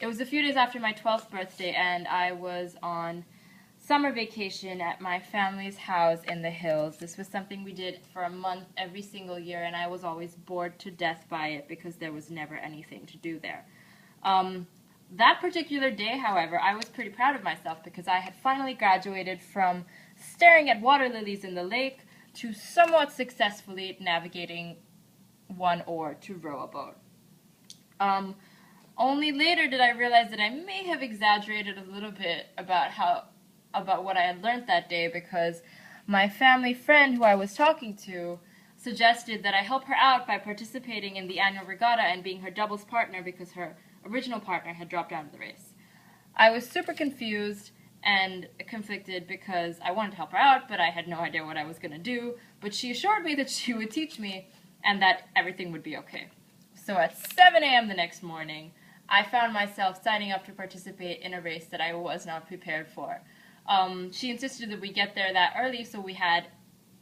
was a few days after my 12th birthday, and I was on summer vacation at my family's house in the hills. This was something we did for a month every single year, and I was always bored to death by it because there was never anything to do there. That particular day, however, I was pretty proud of myself because I had finally graduated from staring at water lilies in the lake to somewhat successfully navigating one oar to row a boat. Only later did I realize that I may have exaggerated a little bit about what I had learned that day, because my family friend who I was talking to suggested that I help her out by participating in the annual regatta and being her doubles partner because her original partner had dropped out of the race. I was super confused and conflicted because I wanted to help her out, but I had no idea what I was going to do. But she assured me that she would teach me and that everything would be okay. So at 7 a.m. the next morning, I found myself signing up to participate in a race that I was not prepared for. She insisted that we get there that early so we had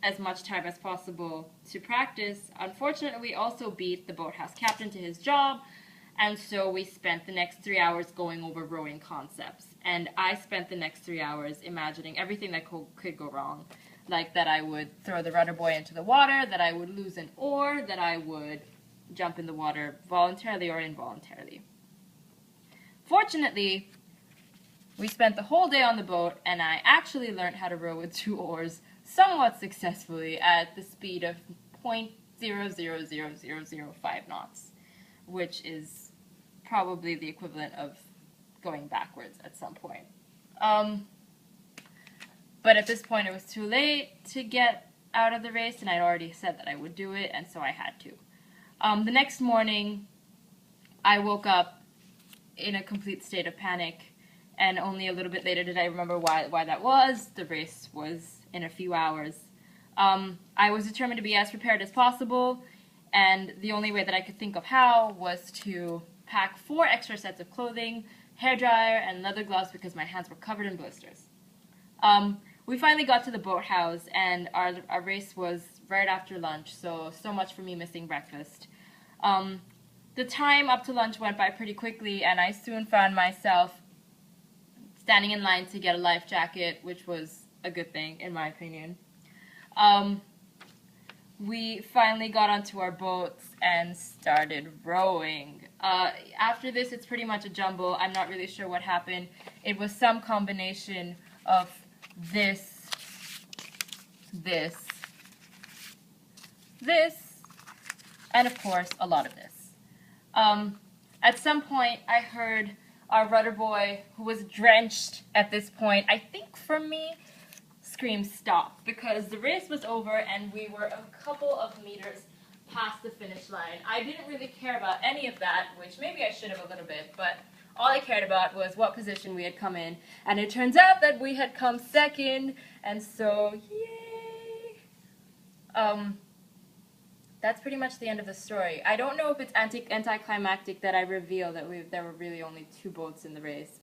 as much time as possible to practice. Unfortunately, we also beat the boathouse captain to his job, and so we spent the next 3 hours going over rowing concepts. And I spent the next 3 hours imagining everything that could go wrong. Like that I would throw the rudder buoy into the water, that I would lose an oar, that I would jump in the water voluntarily or involuntarily. Fortunately, we spent the whole day on the boat, and I actually learned how to row with 2 oars somewhat successfully at the speed of 0.000005 knots, which is probably the equivalent of going backwards at some point. But at this point, it was too late to get out of the race, and I'd already said that I would do it, and so I had to. The next morning, I woke up in a complete state of panic, and only a little bit later did I remember why that was. The race was in a few hours. I was determined to be as prepared as possible, and the only way that I could think of how was to pack 4 extra sets of clothing, hairdryer, and leather gloves because my hands were covered in blisters. We finally got to the boathouse, and our race was right after lunch, so much for me missing breakfast. The time up to lunch went by pretty quickly, and I soon found myself standing in line to get a life jacket, which was a good thing, in my opinion. We finally got onto our boats and started rowing. After this, it's pretty much a jumble. I'm not really sure what happened. It was some combination of this, and of course, a lot of this. At some point, I heard our rudder boy, who was drenched at this point, I think from me, scream stop, because the race was over and we were a couple of meters past the finish line. I didn't really care about any of that, which maybe I should have a little bit, but all I cared about was what position we had come in, and it turns out that we had come second, and so, yay! That's pretty much the end of the story. I don't know if it's anticlimactic that I reveal that there were really only 2 boats in the race.